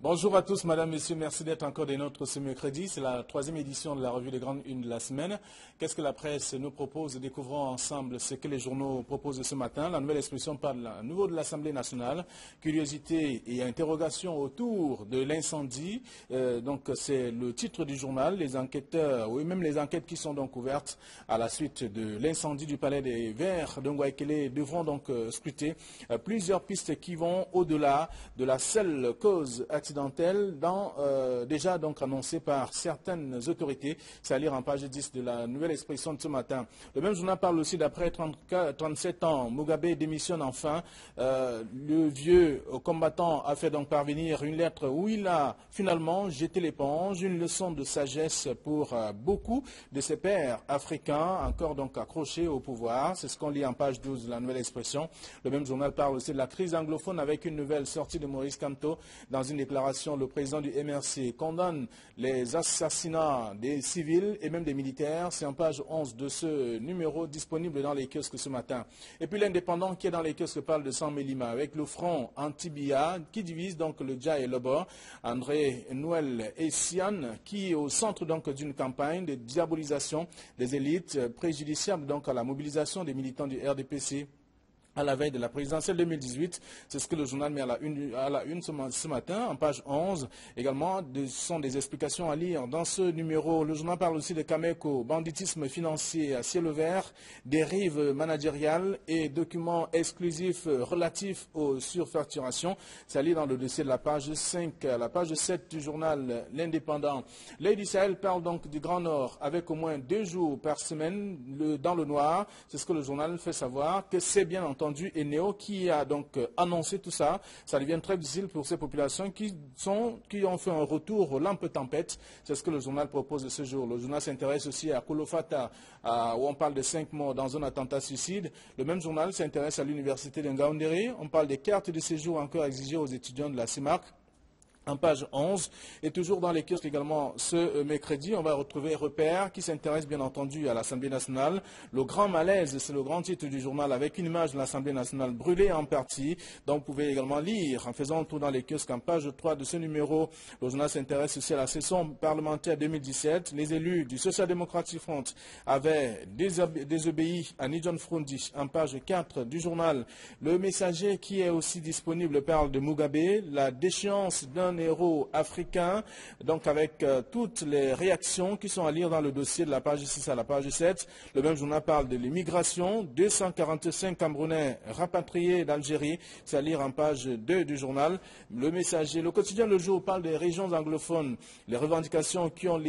Bonjour à tous, madame, monsieur, merci d'être encore des nôtres ce mercredi. C'est la troisième édition de la revue des grandes unes de la semaine. Qu'est-ce que la presse nous propose? Découvrons ensemble ce que les journaux proposent ce matin. La nouvelle expression parle à nouveau de l'Assemblée nationale. Curiosité et interrogation autour de l'incendie. Donc c'est le titre du journal. Les enquêteurs, oui, même les enquêtes qui sont donc ouvertes à la suite de l'incendie du Palais des Verts de Ngouaikele devront donc scruter plusieurs pistes qui vont au-delà de la seule cause accidentelle déjà donc annoncé par certaines autorités. C'est à lire en page 10 de la nouvelle expression de ce matin. Le même journal parle aussi d'après 37 ans, Mugabe démissionne enfin. Le vieux combattant a fait donc parvenir une lettre où il a finalement jeté l'éponge, une leçon de sagesse pour beaucoup de ses pairs africains, encore donc accrochés au pouvoir. C'est ce qu'on lit en page 12 de la nouvelle expression. Le même journal parle aussi de la crise anglophone avec une nouvelle sortie de Maurice Kamto. Dans une déclaration, le président du MRC condamne les assassinats des civils et même des militaires. C'est en page 11 de ce numéro disponible dans les kiosques ce matin. Et puis l'indépendant qui est dans les kiosques parle de San Melima avec le front anti-Bia qui divise donc le Dja et le Bor. André Noël Essian qui est au centre donc d'une campagne de diabolisation des élites préjudiciable donc à la mobilisation des militants du RDPC. À la veille de la présidentielle 2018, c'est ce que le journal met à la une ce matin, en page 11. Également, ce sont des explications à lire dans ce numéro. Le journal parle aussi de Cameco, banditisme financier à ciel ouvert, dérives managériales et documents exclusifs relatifs aux surfacturations. C'est à lire dans le dossier de la page 5, la page 7 du journal L'Indépendant. Lady Sahel parle donc du Grand Nord avec au moins 2 jours par semaine dans le noir. C'est ce que le journal fait savoir, que c'est bien entendu Eneo qui a donc annoncé tout ça. Ça devient très difficile pour ces populations qui ont fait un retour aux lampes tempêtes. C'est ce que le journal propose ce jour. Le journal s'intéresse aussi à Kolofata, où on parle de 5 morts dans un attentat suicide. Le même journal s'intéresse à l'université de Ngaoundéré. On parle des cartes de séjour encore exigées aux étudiants de la CIMAC. En page 11, et toujours dans les kiosques également ce mercredi, on va retrouver Repère qui s'intéresse bien entendu à l'Assemblée nationale. Le grand malaise, c'est le grand titre du journal avec une image de l'Assemblée nationale brûlée en partie. Donc vous pouvez également lire en faisant un tour dans les kiosques en page 3 de ce numéro. Le journal s'intéresse aussi à la session parlementaire 2017. Les élus du Social Democratic Front avaient désobéi à Nidjon Frundi en page 4 du journal. Le Messager qui est aussi disponible parle de Mugabe, la déchéance d'un héros africain, donc avec toutes les réactions qui sont à lire dans le dossier de la page 6 à la page 7. Le même journal parle de l'immigration, 245 Camerounais rapatriés d'Algérie, c'est à lire en page 2 du journal. Le Messager, le quotidien Le Jour parle des régions anglophones, les revendications qui ont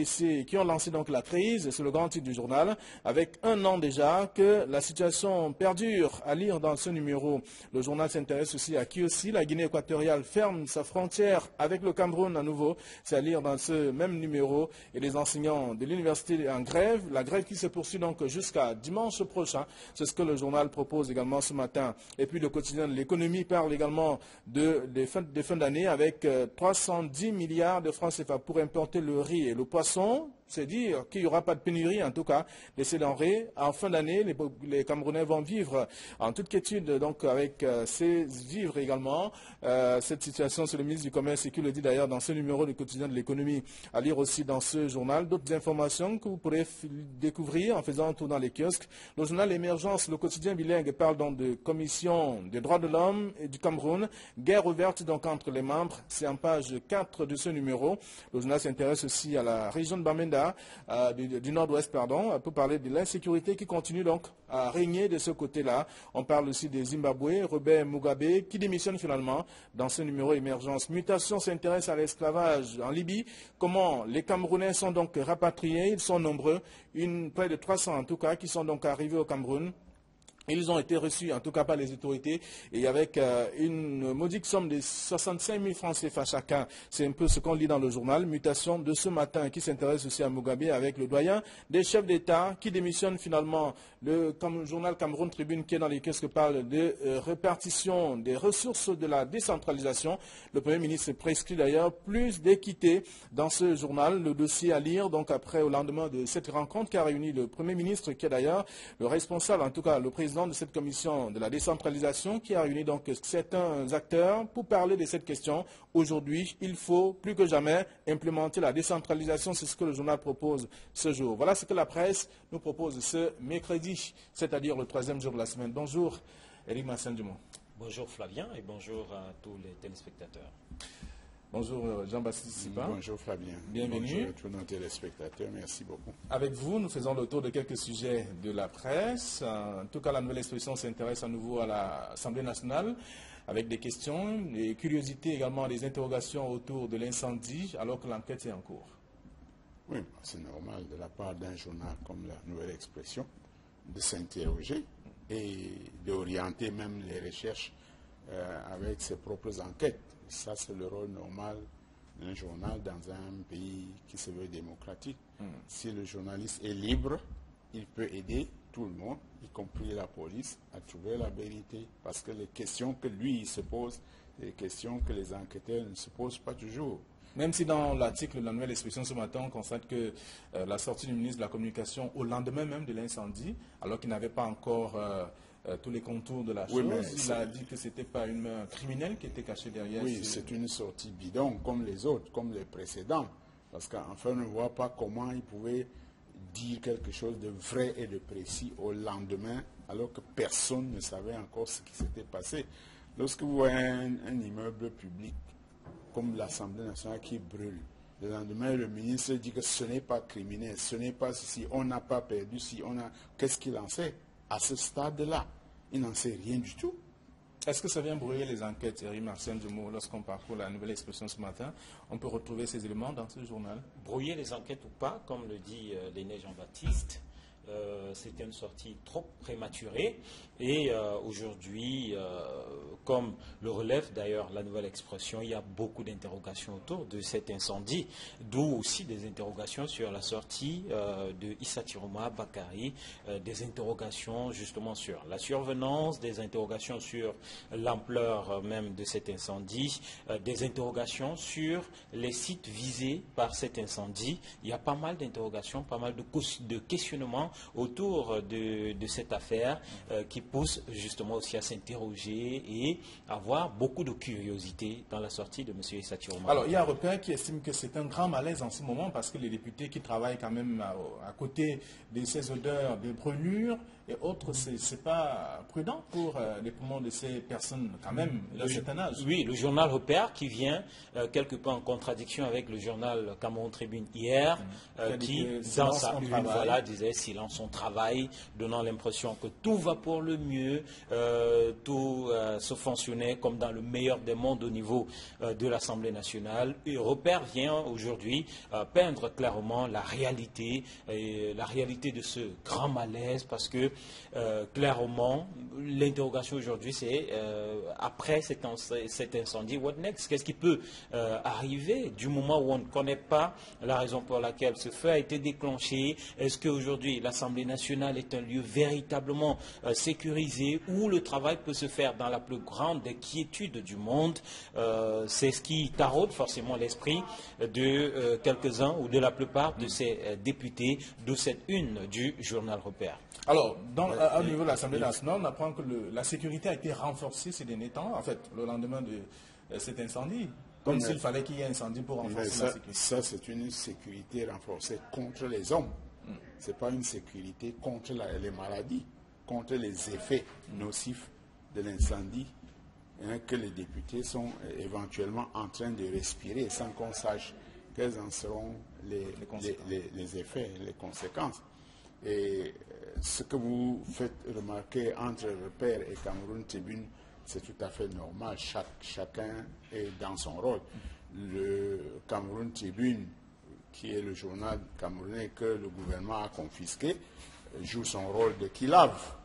lancé donc la crise, c'est le grand titre du journal, avec 1 an déjà que la situation perdure, à lire dans ce numéro. Le journal s'intéresse aussi à Kiossi, la Guinée équatoriale ferme sa frontière avec le Cameroun à nouveau, c'est à lire dans ce même numéro, et les enseignants de l'université en grève, la grève qui se poursuit donc jusqu'à dimanche prochain, c'est ce que le journal propose également ce matin. Et puis le quotidien de l'économie parle également des fins d'année avec 310 milliards de francs CFA pour importer le riz et le poisson. C'est dire qu'il n'y aura pas de pénurie, en tout cas, de ces denrées. En fin d'année, les Camerounais vont vivre en toute quiétude, donc avec ces vivres également. Cette situation, c'est le ministre du Commerce qui le dit d'ailleurs dans ce numéro du quotidien de l'économie. À lire aussi dans ce journal d'autres informations que vous pourrez découvrir en faisant un tour dans les kiosques. Le journal Émergence, le quotidien bilingue, parle donc de commission des droits de l'homme et du Cameroun. Guerre ouverte donc entre les membres. C'est en page 4 de ce numéro. Le journal s'intéresse aussi à la région de Bamenda, du nord-ouest, pardon, pour parler de l'insécurité qui continue donc à régner de ce côté-là. On parle aussi des Zimbabwe, Robert Mugabe, qui démissionne finalement dans ce numéro Émergence. Mutation s'intéresse à l'esclavage en Libye. Comment les Camerounais sont donc rapatriés, ils sont nombreux, près de 300 en tout cas, qui sont donc arrivés au Cameroun. Ils ont été reçus, en tout cas par les autorités, et avec une modique somme de 65 000 francs CFA chacun. C'est un peu ce qu'on lit dans le journal. Mutation de ce matin qui s'intéresse aussi à Mugabe avec le doyen des chefs d'État qui démissionnent finalement. Le journal Cameroun Tribune qui est dans les kiosques parle de répartition des ressources de la décentralisation. Le Premier ministre prescrit d'ailleurs plus d'équité dans ce journal. Le dossier à lire donc après au lendemain de cette rencontre qui a réuni le Premier ministre qui est d'ailleurs le responsable, en tout cas le président président de cette commission de la décentralisation qui a réuni donc certains acteurs pour parler de cette question. Aujourd'hui, il faut plus que jamais implémenter la décentralisation, c'est ce que le journal propose ce jour. Voilà ce que la presse nous propose ce mercredi, c'est-à-dire le troisième jour de la semaine. Bonjour, Éric Massin-Dumont. Bonjour Flavien et bonjour à tous les téléspectateurs. Bonjour Jean-Baptiste Sipa. Bonjour Fabien. Bienvenue. Bonjour à tous nos téléspectateurs, merci beaucoup. Avec vous, nous faisons le tour de quelques sujets de la presse. En tout cas, la nouvelle expression s'intéresse à nouveau à l'Assemblée nationale avec des questions, des curiosités également, des interrogations autour de l'incendie alors que l'enquête est en cours. Oui, c'est normal de la part d'un journal comme la nouvelle expression de s'interroger et d'orienter même les recherches avec ses propres enquêtes. Ça, c'est le rôle normal d'un journal dans un pays qui se veut démocratique. Si le journaliste est libre, il peut aider tout le monde, y compris la police, à trouver la vérité. Parce que les questions que lui il se pose, les questions que les enquêteurs ne se posent pas toujours. Même si dans l'article de la nouvelle expression ce matin, on constate que la sortie du ministre de la Communication au lendemain même de l'incendie, alors qu'il n'avait pas encore tous les contours de la chose, il a dit que ce n'était pas une main criminelle qui était cachée derrière. Oui, c'est une sortie bidon comme les autres, comme les précédents. Parce qu'enfin, on ne voit pas comment il pouvait dire quelque chose de vrai et de précis au lendemain, alors que personne ne savait encore ce qui s'était passé. Lorsque vous voyez un immeuble public comme l'Assemblée nationale qui brûle, le lendemain, le ministre dit que ce n'est pas criminel, ce n'est pas ceci, on n'a pas perdu, si on a... Qu'est-ce qu'il en sait? À ce stade-là, il n'en sait rien du tout. Est-ce que ça vient brouiller les enquêtes, Éric Massin-Dumont, lorsqu'on parcourt la nouvelle expression ce matin? On peut retrouver ces éléments dans ce journal? Brouiller les enquêtes ou pas, comme le dit l'aîné Jean-Baptiste, c'était une sortie trop prématurée et aujourd'hui, comme le relève d'ailleurs la nouvelle expression, il y a beaucoup d'interrogations autour de cet incendie, d'où aussi des interrogations sur la sortie de Issa Tiroma Bakari, des interrogations justement sur la survenance, des interrogations sur l'ampleur même de cet incendie, des interrogations sur les sites visés par cet incendie. Il y a pas mal d'interrogations, pas mal de questionnements autour de cette affaire qui pousse justement aussi à s'interroger et avoir beaucoup de curiosité dans la sortie de M. Issa Tiroma. Alors, il y a un repère qui estime que c'est un grand malaise en ce moment parce que les députés qui travaillent quand même à côté de ces odeurs de brûlures et autres, c'est pas prudent pour les poumons de ces personnes quand même d'un certain âge. Oui, le journal Repère qui vient quelque peu en contradiction avec le journal Cameroun Tribune hier, qui dans sa une voilà, disait silence on travaille, donnant l'impression que tout va pour le mieux, tout se fonctionnait comme dans le meilleur des mondes au niveau de l'Assemblée nationale. Et Repère vient aujourd'hui peindre clairement la réalité de ce grand malaise parce que clairement, l'interrogation aujourd'hui, c'est après cet incendie, what next? Qu'est-ce qui peut arriver du moment où on ne connaît pas la raison pour laquelle ce feu a été déclenché? Est-ce qu'aujourd'hui, l'Assemblée nationale est un lieu véritablement sécurisé où le travail peut se faire dans la plus grande quiétude du monde? C'est ce qui taraude forcément l'esprit de quelques-uns ou de la plupart de ces députés de cette une du journal Repère. Alors, au niveau de l'Assemblée nationale, on apprend que la sécurité a été renforcée ces derniers temps, en fait, le lendemain de cet incendie. Comme s'il fallait qu'il y ait un incendie pour renforcer la sécurité. Ça, c'est une sécurité renforcée contre les hommes. Ce n'est pas une sécurité contre les maladies, contre les effets nocifs de l'incendie que les députés sont éventuellement en train de respirer sans qu'on sache quels en seront les effets, les conséquences. Et ce que vous faites remarquer entre Repère et Cameroun Tribune, c'est tout à fait normal. Chacun est dans son rôle. Le Cameroun Tribune, qui est le journal camerounais que le gouvernement a confisqué, joue son rôle de qui lave.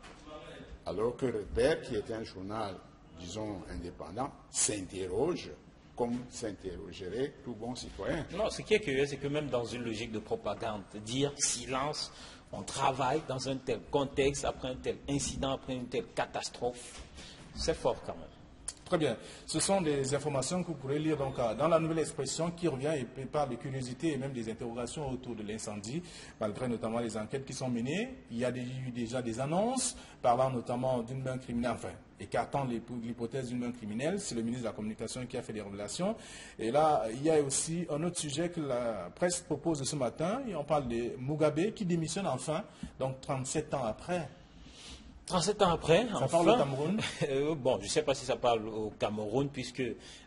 Alors que Repère, qui est un journal, disons, indépendant, s'interroge comme s'interrogerait tout bon citoyen. Non, ce qui est curieux, c'est que même dans une logique de propagande, dire silence, on travaille dans un tel contexte, après un tel incident, après une telle catastrophe, c'est fort quand même. Très bien. Ce sont des informations que vous pourrez lire donc, dans la nouvelle expression qui revient et parle de curiosité et même des interrogations autour de l'incendie, malgré notamment les enquêtes qui sont menées. Il y a eu déjà des annonces parlant notamment d'une main criminelle, enfin, écartant l'hypothèse d'une main criminelle. C'est le ministre de la Communication qui a fait des révélations. Et là, il y a aussi un autre sujet que la presse propose ce matin. Et on parle de Mugabe qui démissionne enfin, donc 37 ans après. 37 ans après, ça parle au Cameroun. Bon, je ne sais pas si ça parle au Cameroun, puisque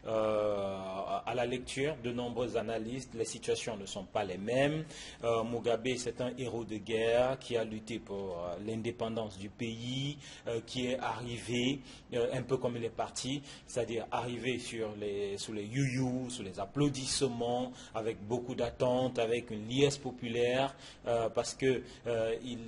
à la lecture de nombreux analystes, les situations ne sont pas les mêmes. Mugabe, c'est un héros de guerre qui a lutté pour l'indépendance du pays, qui est arrivé un peu comme il est parti, c'est-à-dire arrivé sous les you-you, sous les applaudissements, avec beaucoup d'attentes, avec une liesse populaire, parce que il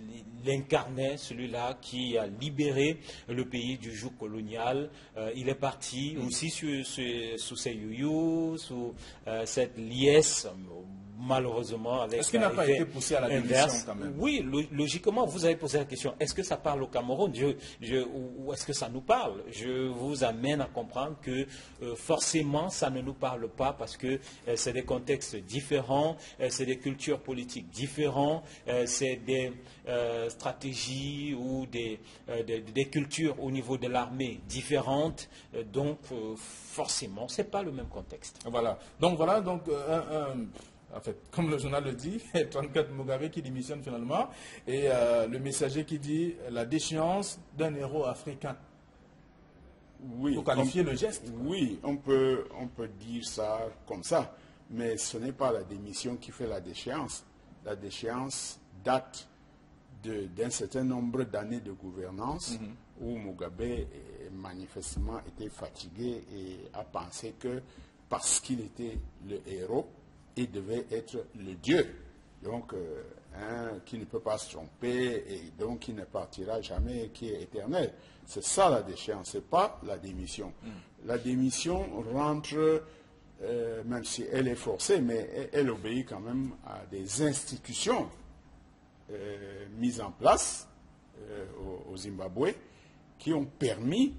incarnait celui-là qui a libéré le pays du joug colonial. Il est parti aussi sous ces you-you, sous cette liesse, malheureusement, avec est-ce qu'il n'a pas été poussé à la démission quand même? Oui, logiquement, vous avez posé la question, est-ce que ça parle au Cameroun ou est-ce que ça nous parle? Je vous amène à comprendre que forcément, ça ne nous parle pas parce que c'est des contextes différents, c'est des cultures politiques différentes, c'est des stratégies ou des cultures au niveau de l'armée différentes, donc forcément, ce n'est pas le même contexte. Voilà, donc en fait, comme le journal le dit, 34 Mugabe qui démissionne finalement, et le messager qui dit la déchéance d'un héros africain. Oui, pour qualifier le geste. Oui, on peut dire ça comme ça, mais ce n'est pas la démission qui fait la déchéance. La déchéance date d'un certain nombre d'années de gouvernance où Mugabe manifestement était fatigué et a pensé que parce qu'il était le héros, il devait être le Dieu, donc qui ne peut pas se tromper et donc qui ne partira jamais, qui est éternel. C'est ça la déchéance, ce n'est pas la démission. La démission rentre, même si elle est forcée, mais elle obéit quand même à des institutions mises en place au Zimbabwe qui ont permis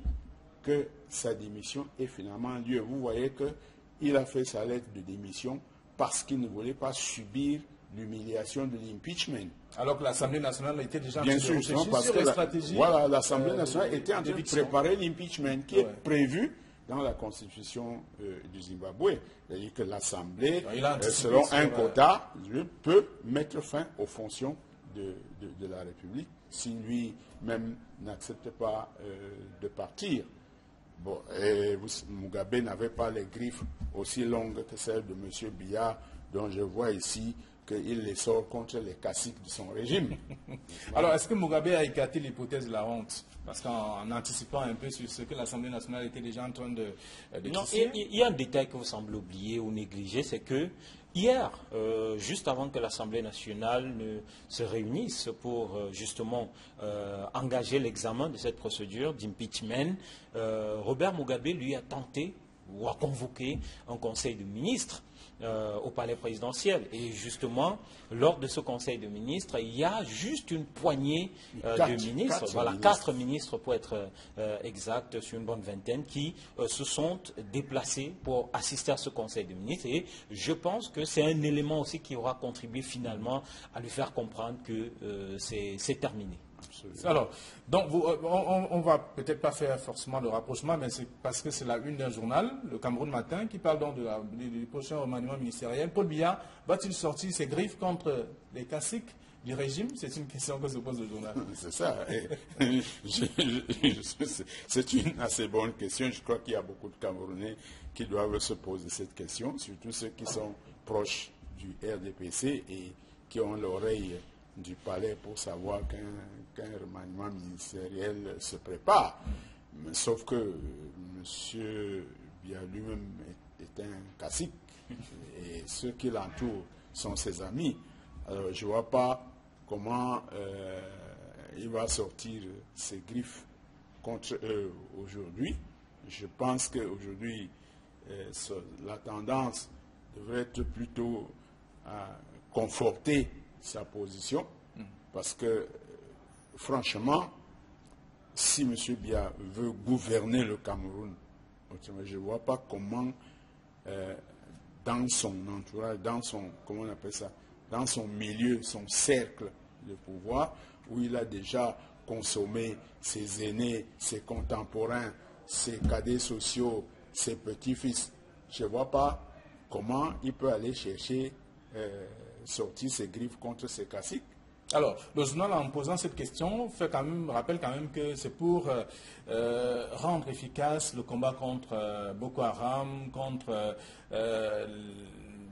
que sa démission ait finalement lieu. Vous voyez qu'il a fait sa lettre de démission parce qu'il ne voulait pas subir l'humiliation de l'impeachment. Alors que l'Assemblée nationale était déjà bien sûr, parce que l'Assemblée nationale était en train de préparer l'impeachment qui est prévu dans la constitution du Zimbabwe. C'est-à-dire que l'Assemblée, selon un quota, peut mettre fin aux fonctions de la République si lui-même n'accepte pas de partir. Bon, Mugabe n'avait pas les griffes aussi longues que celles de M. Biya, dont je vois ici qu'il les sort contre les caciques de son régime. Alors, est-ce que Mugabe a écarté l'hypothèse de la honte? Parce qu'en anticipant un peu sur ce que l'Assemblée nationale était déjà en train de non, il y a un détail que vous semblez oublier ou négliger, c'est que hier, juste avant que l'Assemblée nationale ne se réunisse pour justement engager l'examen de cette procédure d'impeachment, Robert Mugabe, lui, a tenté ou a convoqué un conseil de ministres au palais présidentiel. Et justement, lors de ce conseil de ministres, il y a juste une poignée de ministres, quatre ministres pour être exact, sur une bonne vingtaine, qui se sont déplacés pour assister à ce conseil de ministres. Et je pense que c'est un élément aussi qui aura contribué finalement à lui faire comprendre que c'est terminé. Absolument. Alors, donc on va peut-être pas faire forcément le rapprochement, mais c'est parce que c'est la une d'un journal, le Cameroun Matin, qui parle donc du prochain remaniement ministériel. Paul Biya va-t-il sortir ses griffes contre les caciques du régime? C'est une question que se pose le journal. C'est ça. C'est une assez bonne question. Je crois qu'il y a beaucoup de Camerounais qui doivent se poser cette question, surtout ceux qui sont proches du RDPC et qui ont l'oreille du palais pour savoir qu'un remaniement ministériel se prépare. Mais, sauf que M. Biya lui-même est un cacique et ceux qui l'entourent sont ses amis. Alors je ne vois pas comment il va sortir ses griffes contre eux aujourd'hui. Je pense qu'aujourd'hui, la tendance devrait être plutôt à conforter sa position, parce que franchement, si M. Biya veut gouverner le Cameroun Je ne vois pas comment, dans son entourage, comment on appelle ça, dans son milieu, son cercle de pouvoir, où il a déjà consommé ses aînés, ses contemporains, ses cadets sociaux, ses petits-fils. Je ne vois pas comment il peut aller chercher, sortir ses griffes contre ses caciques. Alors, le journal, en posant cette question, rappelle quand même que c'est pour rendre efficace le combat contre Boko Haram, contre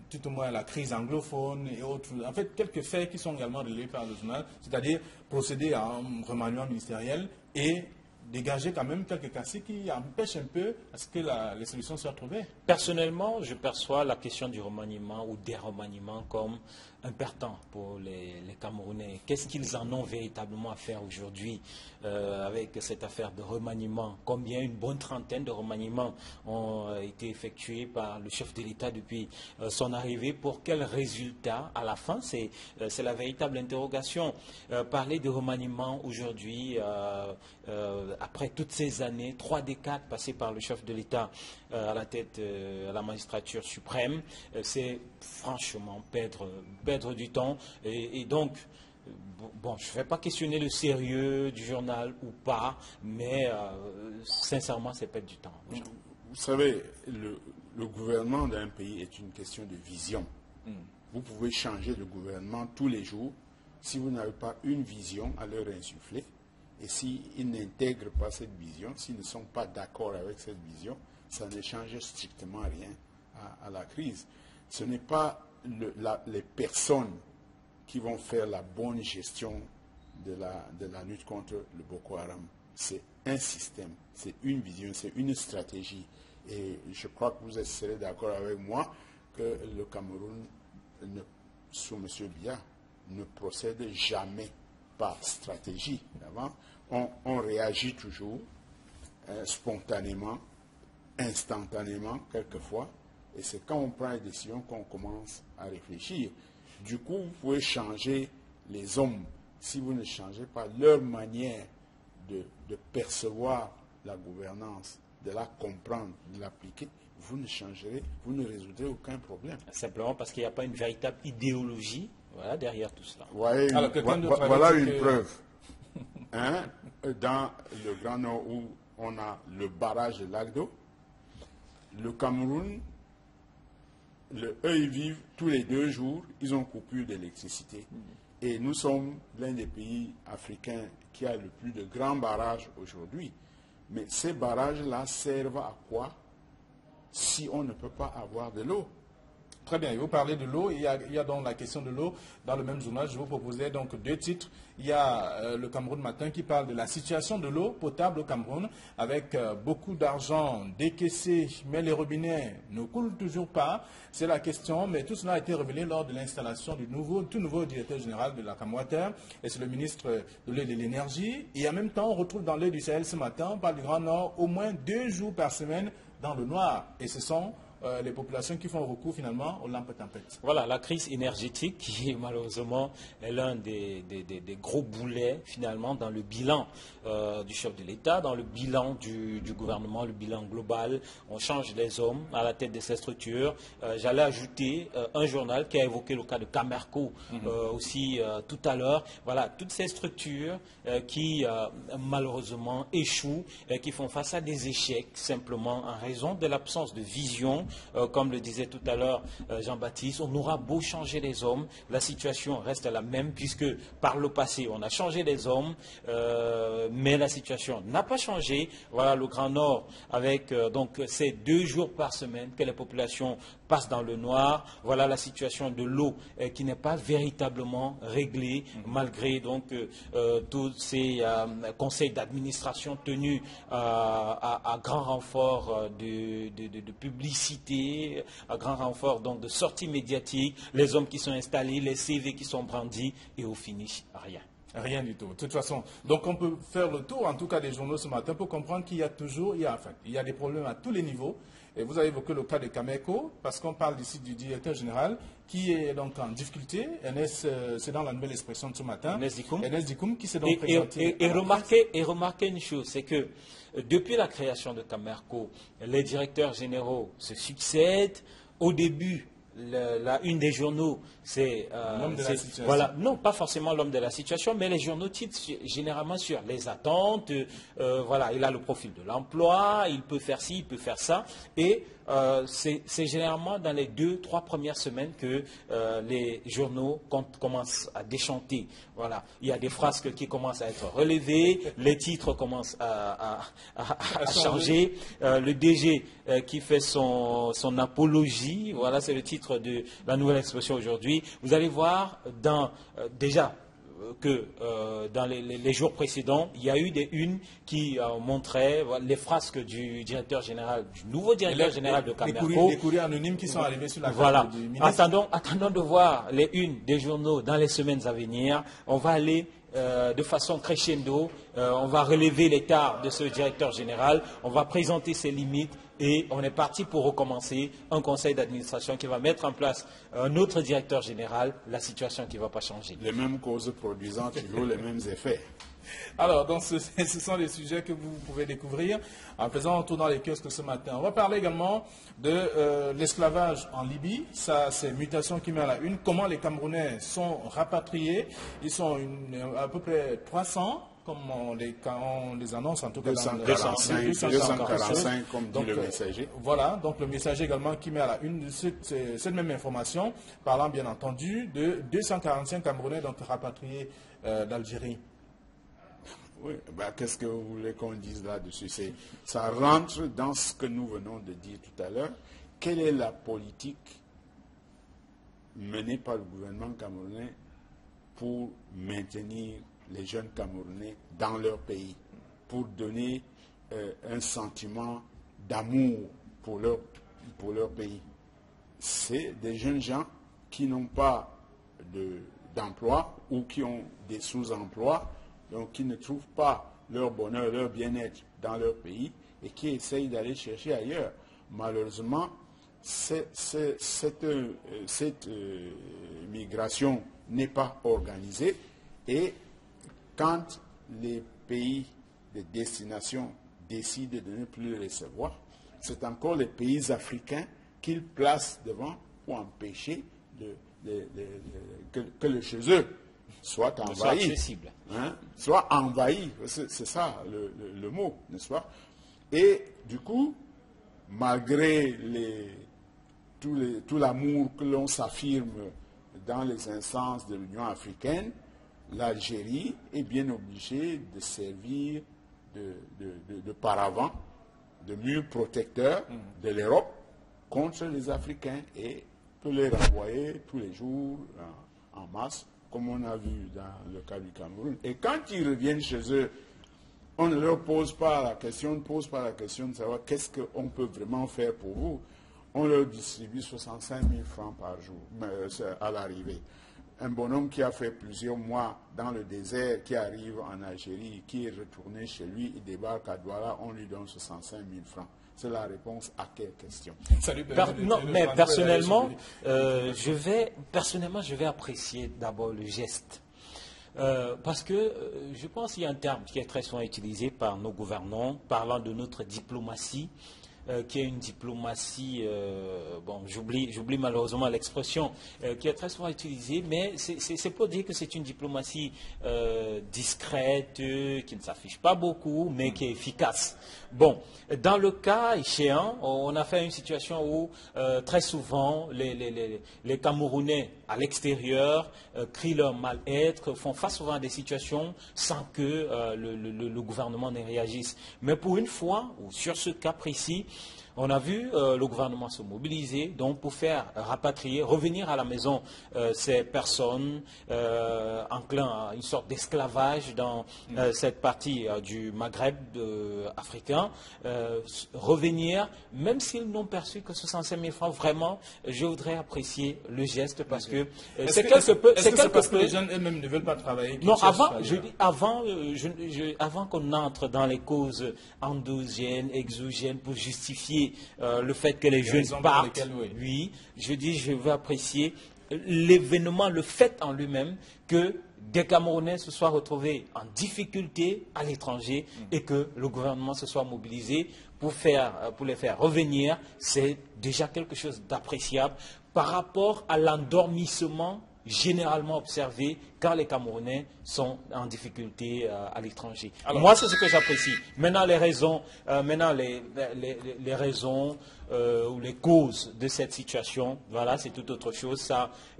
tout au moins la crise anglophone et autres. En fait, quelques faits qui sont également relevés par le journal, c'est-à-dire procéder à un remaniement ministériel et dégager quand même quelques caciques qui empêchent un peu à ce que les solutions soient trouvées. Personnellement, je perçois la question du remaniement ou des remaniements comme important pour les Camerounais. Qu'est-ce qu'ils en ont véritablement à faire aujourd'hui avec cette affaire de remaniement? Combien? Une bonne trentaine de remaniements ont été effectués par le chef de l'État depuis son arrivée. Pour quel résultat à la fin? C'est la véritable interrogation. Parler de remaniement aujourd'hui, après toutes ces années, 3 des 4 passés par le chef de l'État à la tête à la magistrature suprême, c'est franchement perdre du temps. Et donc, bon, je ne vais pas questionner le sérieux du journal ou pas, mais sincèrement, c'est perdre du temps. Vous savez, le gouvernement d'un pays est une question de vision. Vous pouvez changer de gouvernement tous les jours si vous n'avez pas une vision à leur insuffler. Et s'ils n'intègrent pas cette vision, s'ils ne sont pas d'accord avec cette vision, ça ne change strictement rien à la crise. Ce n'est pas les personnes qui vont faire la bonne gestion de la lutte contre le Boko Haram. C'est un système, c'est une vision, c'est une stratégie. Et je crois que vous serez d'accord avec moi que le Cameroun, sous M. Biya, ne procède jamais par stratégie. On réagit toujours spontanément, instantanément, quelquefois. Et c'est quand on prend les décisions qu'on commence à réfléchir. Du coup, vous pouvez changer les hommes. Si vous ne changez pas leur manière de percevoir la gouvernance, de la comprendre, de l'appliquer, vous ne changerez, vous ne résoudrez aucun problème. Simplement parce qu'il n'y a pas une véritable idéologie derrière tout cela. Ouais, voilà une preuve. Dans le Grand Nord où on a le barrage de l'Agdo, le Cameroun, eux, ils vivent tous les 2 jours, ils ont coupure d'électricité. Et nous sommes l'un des pays africains qui a le plus de grands barrages aujourd'hui. Mais ces barrages-là servent à quoi si on ne peut pas avoir de l'eau? Très bien, vous parlez de l'eau, il y a donc la question de l'eau dans le même journal. Je vous proposais donc 2 titres. Il y a le Cameroun Matin qui parle de la situation de l'eau potable au Cameroun avec beaucoup d'argent décaissé, mais les robinets ne coulent toujours pas. C'est la question, mais tout cela a été révélé lors de l'installation du tout nouveau directeur général de la Camwater, et c'est le ministre de l'eau et de l'énergie. Et en même temps, on retrouve dans l'œil du Sahel ce matin, on parle du Grand Nord, au moins 2 jours par semaine dans le noir. Et ce sont les populations qui font recours finalement aux lampes tempêtes. Voilà, la crise énergétique qui est malheureusement l'un des gros boulets finalement dans le bilan du chef de l'État, dans le bilan du gouvernement, le bilan global. On change les hommes à la tête de ces structures. J'allais ajouter un journal qui a évoqué le cas de Camerco aussi tout à l'heure. Voilà, toutes ces structures qui malheureusement échouent, qui font face à des échecs simplement en raison de l'absence de vision. Comme le disait tout à l'heure Jean-Baptiste, on aura beau changer les hommes, la situation reste la même puisque par le passé on a changé les hommes, mais la situation n'a pas changé. Voilà le Grand Nord avec donc ces 2 jours par semaine que les populations passent dans le noir. Voilà la situation de l'eau qui n'est pas véritablement réglée malgré donc tous ces conseils d'administration tenus à grand renfort de publicité, à grand renfort donc de sorties médiatiques, les hommes qui sont installés, les CV qui sont brandis et au finish, rien. Rien du tout. De toute façon, donc on peut faire le tour, en tout cas des journaux ce matin, pour comprendre qu'il y a toujours, il y a des problèmes à tous les niveaux. Et vous avez évoqué le cas de Cameco, parce qu'on parle ici du directeur général qui est donc en difficulté. C'est dans la nouvelle expression de ce matin. Ernest Dikoum qui s'est donc présenté. Et remarquez une chose, c'est que depuis la création de Cameco, les directeurs généraux se succèdent. Au début, la une des journaux, c'est l'homme de la situation. Voilà, non, pas forcément l'homme de la situation, mais les journaux titrent généralement sur les attentes. Voilà, il a le profil de l'emploi, il peut faire ci, il peut faire ça, et c'est généralement dans les 2-3 premières semaines que les journaux commencent à déchanter. Voilà, il y a des phrases qui commencent à être relevées, les titres commencent à changer. Le DG qui fait son apologie, voilà, c'est le titre de la nouvelle expression aujourd'hui. Vous allez voir déjà que dans les jours précédents, il y a eu des unes qui montraient les frasques du directeur général, du nouveau directeur général de Cameco. Les courriers anonymes qui sont arrivés sur la voilà. du ministre. Attendons de voir les unes des journaux dans les semaines à venir. On va aller de façon crescendo, on va relever l'état de ce directeur général, on va présenter ses limites et on est parti pour recommencer un conseil d'administration qui va mettre en place un autre directeur général, la situation qui ne va pas changer. Les mêmes causes produisant toujours les mêmes effets. Alors, donc, ce sont des sujets que vous pouvez découvrir en faisant un tour dans les kiosques ce matin. On va parler également de l'esclavage en Libye. Ça, c'est mutation qui met à la une. Comment les Camerounais sont rapatriés. Ils sont à peu près 300. Comme on les annonce, en tout cas 245 comme dit le messager. Voilà, donc le messager également qui met à la une de cette même information, parlant bien entendu de 245 Camerounais donc rapatriés d'Algérie. Oui, qu'est-ce que vous voulez qu'on dise là-dessus? Ça rentre dans ce que nous venons de dire tout à l'heure. Quelle est la politique menée par le gouvernement camerounais pour maintenir les jeunes Camerounais dans leur pays, pour donner un sentiment d'amour pour leur pays? C'est des jeunes gens qui n'ont pas d'emploi ou qui ont des sous-emplois, donc qui ne trouvent pas leur bonheur, leur bien-être dans leur pays et qui essayent d'aller chercher ailleurs. Malheureusement, cette migration n'est pas organisée et quand les pays de destination décident de ne plus les recevoir, c'est encore les pays africains qu'ils placent devant pour empêcher que le chez eux soit envahi. Soit envahi, c'est ça le mot, n'est-ce pas? Et du coup, malgré tout l'amour que l'on s'affirme dans les instances de l'Union africaine, l'Algérie est bien obligée de servir de paravent, de mur protecteur de l'Europe contre les Africains et peut les renvoyer tous les jours en masse, comme on a vu dans le cas du Cameroun. Et quand ils reviennent chez eux, on ne leur pose pas la question, de savoir qu'est-ce qu'on peut vraiment faire pour vous. On leur distribue 65 000 francs par jour à l'arrivée. Un bonhomme qui a fait plusieurs mois dans le désert, qui arrive en Algérie, qui est retourné chez lui, il débarque à Douala, on lui donne 65 000 francs. C'est la réponse à quelle question? Non, mais personnellement, je vais apprécier d'abord le geste. Parce que je pense qu'il y a un terme qui est très souvent utilisé par nos gouvernants, parlant de notre diplomatie, qui est une diplomatie, j'oublie malheureusement l'expression, qui est très souvent utilisée, mais c'est pour dire que c'est une diplomatie discrète, qui ne s'affiche pas beaucoup, mais qui est efficace. Bon, dans le cas échéant, on a fait une situation où très souvent les Camerounais à l'extérieur crient leur mal-être, font face souvent à des situations sans que le gouvernement ne réagisse. Mais pour une fois, ou sur ce cas précis, on a vu le gouvernement se mobiliser donc pour faire rapatrier, revenir à la maison ces personnes enclins à une sorte d'esclavage dans cette partie du Maghreb africain, revenir, même s'ils n'ont perçu que 65 000 francs, vraiment, je voudrais apprécier le geste parce que c'est quelque peu... Est-ce que c'est parce que les jeunes eux-mêmes ne veulent pas travailler? Non, avant qu'on entre dans les causes endogènes, exogènes, pour justifier apprécier le fait que les jeunes partent. Oui, je dis, je veux apprécier l'événement, le fait en lui-même que des Camerounais se soient retrouvés en difficulté à l'étranger et que le gouvernement se soit mobilisé pour les faire revenir. C'est déjà quelque chose d'appréciable par rapport à l'endormissement généralement observé quand les Camerounais sont en difficulté à l'étranger. Moi, c'est ce que j'apprécie. Maintenant, les raisons, les raisons ou les causes de cette situation, voilà, c'est tout autre chose.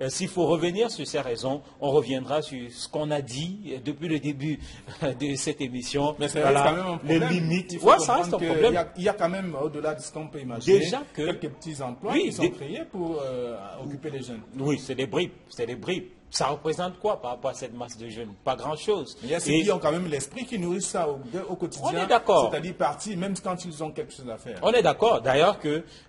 S'il faut revenir sur ces raisons, on reviendra sur ce qu'on a dit depuis le début de cette émission. Mais c'est quand même un problème. Les limites. Ouais, ça reste un problème. Il y a quand même, au-delà de ce qu'on peut imaginer, déjà quelques petits emplois qui sont créés pour occuper les jeunes. Oui, c'est des bribes. Ça représente quoi par rapport à cette masse de jeunes? Pas grand-chose. Il y a ceux qui ont quand même l'esprit qui nourrissent ça au quotidien. On est d'accord. C'est-à-dire partir, même quand ils ont quelque chose à faire. On est d'accord. D'ailleurs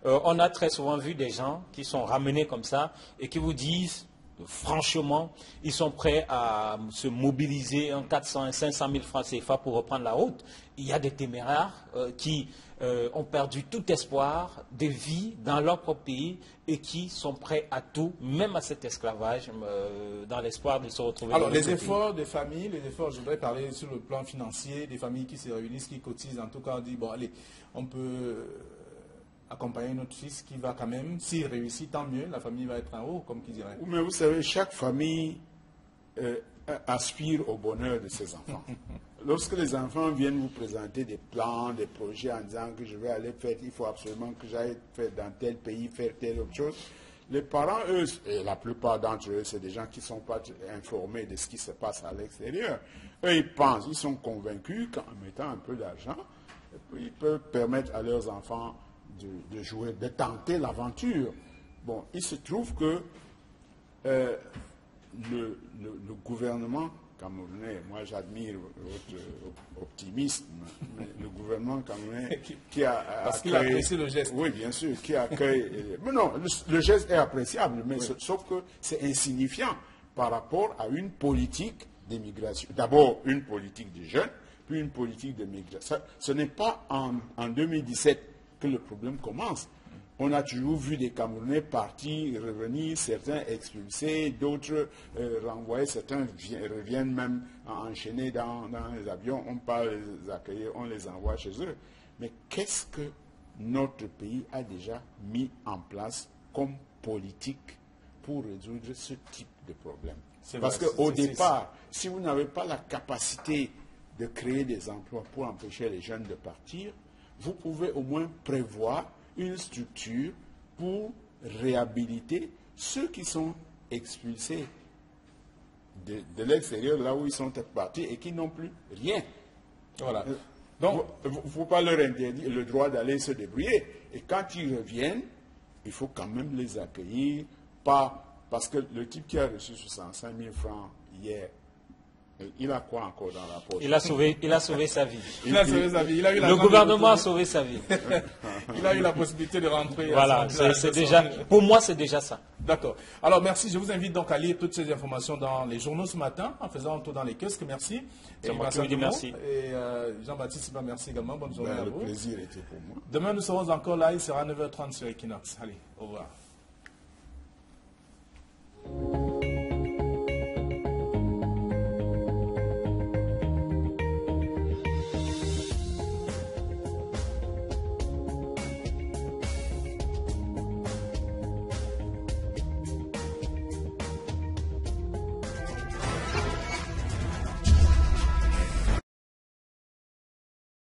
on a très souvent vu des gens qui sont ramenés comme ça et qui vous disent, franchement, ils sont prêts à se mobiliser en 400 et 500 000 francs CFA pour reprendre la route. Il y a des téméraires qui ont perdu tout espoir de vie dans leur propre pays et qui sont prêts à tout, même à cet esclavage, dans l'espoir de se retrouver Alors, dans les efforts des familles, je voudrais parler sur le plan financier, des familles qui se réunissent, qui cotisent, en tout cas, on dit, bon, allez, on peut accompagner notre fils qui va quand même, s'il réussit, tant mieux, la famille va être en haut, comme qui dirait. Mais vous savez, chaque famille aspire au bonheur de ses enfants. Lorsque les enfants viennent vous présenter des plans, des projets en disant que je vais aller faire, il faut absolument que j'aille faire dans tel pays, faire telle autre chose, les parents, eux, et la plupart d'entre eux, c'est des gens qui ne sont pas informés de ce qui se passe à l'extérieur. Eux, ils pensent, ils sont convaincus qu'en mettant un peu d'argent, ils peuvent permettre à leurs enfants de jouer, de tenter l'aventure. Bon, il se trouve que le gouvernement camerounais, moi j'admire votre optimisme, mais le gouvernement camerounais qui a parce qu'il a apprécié le geste. Oui, bien sûr, qui accueille. Mais non, le geste est appréciable, mais oui. Sauf que c'est insignifiant par rapport à une politique d'immigration. D'abord, une politique des jeunes, puis une politique de migration. Ce n'est pas en 2017 que le problème commence. On a toujours vu des Camerounais partir, revenir, certains expulsés, d'autres renvoyés, certains reviennent même enchaînés dans les avions. On parle les accueillir, on les envoie chez eux. Mais qu'est-ce que notre pays a déjà mis en place comme politique pour résoudre ce type de problème? Parce qu'au départ, si vous n'avez pas la capacité de créer des emplois pour empêcher les jeunes de partir, vous pouvez au moins prévoir une structure pour réhabiliter ceux qui sont expulsés de l'extérieur, là où ils sont partis et qui n'ont plus rien. Voilà. Donc, il ne faut pas leur interdire le droit d'aller se débrouiller. Et quand ils reviennent, il faut quand même les accueillir, pas parce que le type qui a reçu 65 000 francs hier, il a quoi encore dans la poche? Il a sauvé sa vie. Il a sauvé sa vie. Le gouvernement a sauvé sa vie. Il a eu la possibilité de rentrer. Voilà, c'est déjà, pour moi, c'est déjà ça. D'accord. Alors, merci. Je vous invite donc à lire toutes ces informations dans les journaux ce matin, en faisant un tour dans les kiosques. Merci. Merci. Et Jean-Baptiste, merci également. Bonne journée à vous. Le plaisir était pour moi. Demain, nous serons encore là. Il sera 9h30 sur Equinox. Allez, au revoir.